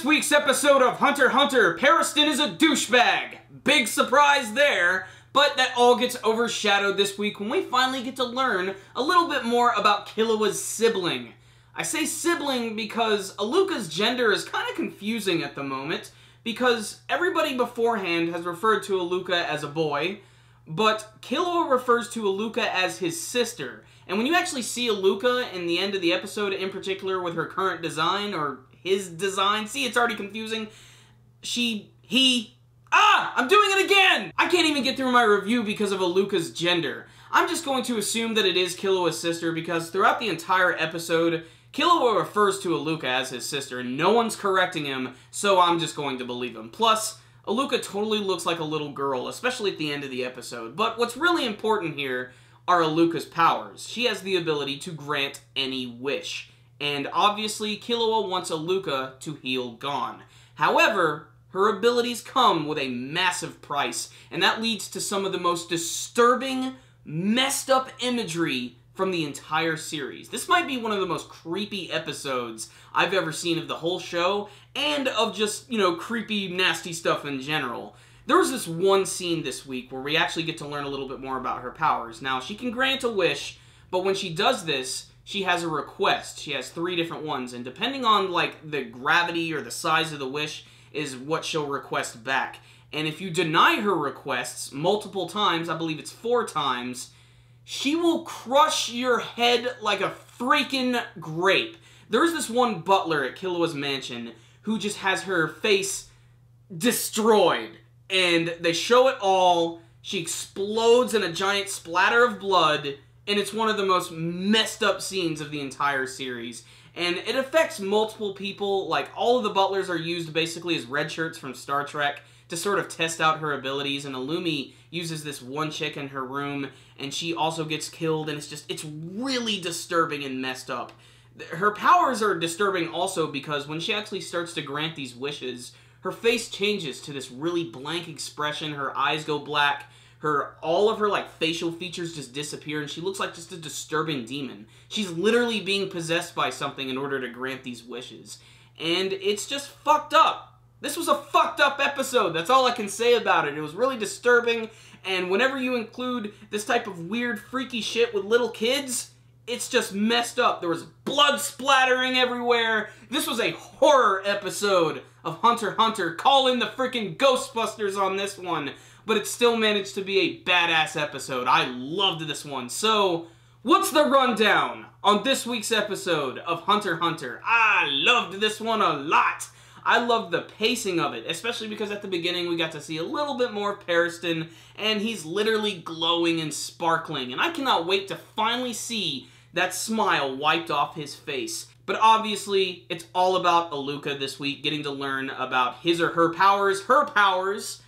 this week's episode of Hunter x Hunter, Periston is a douchebag. Big surprise there, but that all gets overshadowed this week when we finally get to learn a little bit more about Killua's sibling. I say sibling because Alluka's gender is kind of confusing at the moment, because everybody beforehand has referred to Alluka as a boy, but Killua refers to Alluka as his sister. And when you actually see Alluka in the end of the episode, in particular with her current design, or his design, see, it's already confusing, I'm doing it again! I can't even get through my review because of Alluka's gender. I'm just going to assume that it is Killua's sister because throughout the entire episode, Killua refers to Alluka as his sister, and no one's correcting him, so I'm just going to believe him. Plus, Alluka totally looks like a little girl, especially at the end of the episode. But what's really important here are Alluka's powers. She has the ability to grant any wish. And obviously, Killua wants Alluka to heal Gon. However, her abilities come with a massive price, and that leads to some of the most disturbing, messed up imagery from the entire series. This might be one of the most creepy episodes I've ever seen of the whole show, and of just, creepy, nasty stuff in general. There was this one scene this week where we actually get to learn a little bit more about her powers. Now, she can grant a wish, but when she does this, she has a request. She has 3 different ones, and depending on, the gravity or the size of the wish is what she'll request back. And if you deny her requests multiple times, I believe it's 4 times, she will crush your head like a freaking grape. There's this one butler at Killua's mansion who just has her face destroyed. And they show it all. She explodes in a giant splatter of blood. And it's one of the most messed up scenes of the entire series. And it affects multiple people. Like, all of the butlers are used basically as red shirts from Star Trek to sort of test out her abilities. And Illumi uses this one chick in her room, and she also gets killed. And it's really disturbing and messed up. Her powers are disturbing also because when she actually starts to grant these wishes, her face changes to this really blank expression. Her eyes go black. All of her, facial features just disappear, and she looks like just a disturbing demon. She's literally being possessed by something in order to grant these wishes. And it's just fucked up. This was a fucked up episode. That's all I can say about it. It was really disturbing, and whenever you include this type of weird, freaky shit with little kids, it's just messed up. There was blood splattering everywhere. This was a horror episode of Hunter x Hunter. Call in the freaking Ghostbusters on this one. But it still managed to be a badass episode. I loved this one. So, what's the rundown on this week's episode of Hunter x Hunter? I loved this one a lot. I loved the pacing of it, especially because at the beginning we got to see a little bit more of Periston, and he's literally glowing and sparkling. And I cannot wait to finally see that smile wiped off his face. But obviously, it's all about Alluka this week, getting to learn about his or her powers,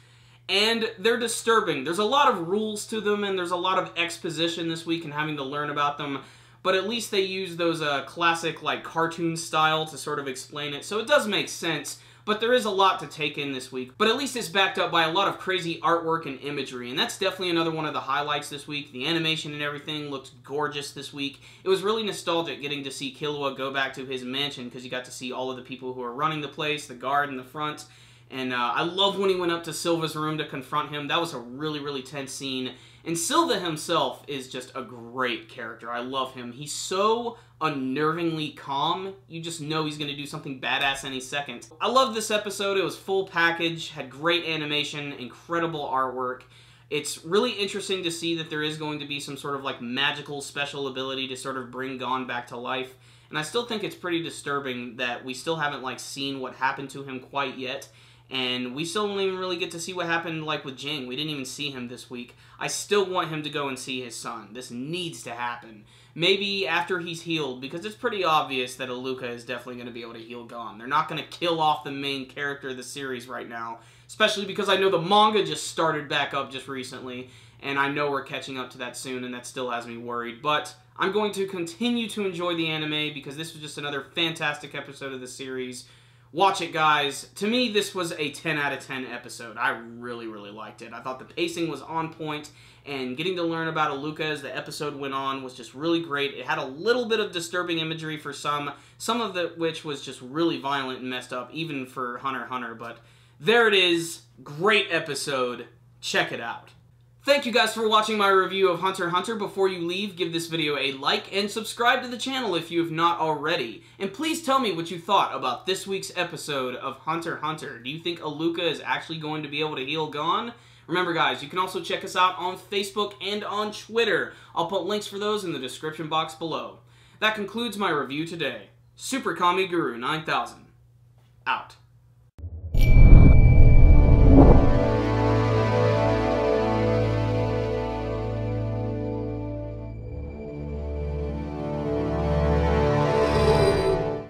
and they're disturbing. There's a lot of rules to them, and there's a lot of exposition this week and having to learn about them, but at least they use those classic, cartoon style to sort of explain it, so it does make sense. But there is a lot to take in this week. But at least it's backed up by a lot of crazy artwork and imagery, and that's definitely another one of the highlights this week. The animation and everything looked gorgeous this week. It was really nostalgic getting to see Killua go back to his mansion, because you got to see all of the people who are running the place, the guard in the front. And I love when he went up to Silva's room to confront him. That was a really, really tense scene. And Silva himself is just a great character. I love him. He's so unnervingly calm. You just know he's going to do something badass any second. I love this episode. It was full package, had great animation, incredible artwork. It's really interesting to see that there is going to be some sort of magical special ability to sort of bring Gon back to life. And I still think it's pretty disturbing that we still haven't seen what happened to him quite yet. And we still don't even really get to see what happened, with Jing. We didn't even see him this week. I still want him to go and see his son. This needs to happen. Maybe after he's healed, because it's pretty obvious that Alluka is definitely going to be able to heal Gon. They're not going to kill off the main character of the series right now, especially because I know the manga just started back up just recently, and I know we're catching up to that soon, and that still has me worried. But I'm going to continue to enjoy the anime, because this was just another fantastic episode of the series, Watch it, guys. To me, this was a 10 out of 10 episode. I really, really liked it. I thought the pacing was on point, and getting to learn about Alluka as the episode went on was just really great. It had a little bit of disturbing imagery for some of which was just really violent and messed up, even for Hunter x Hunter, but there it is. Great episode. Check it out. Thank you guys for watching my review of Hunter x Hunter. Before you leave, give this video a like and subscribe to the channel if you have not already. And please tell me what you thought about this week's episode of Hunter x Hunter. Do you think Alluka is actually going to be able to heal Gon? Remember guys, you can also check us out on Facebook and on Twitter. I'll put links for those in the description box below. That concludes my review today. Super Kami Guru 9000. Out.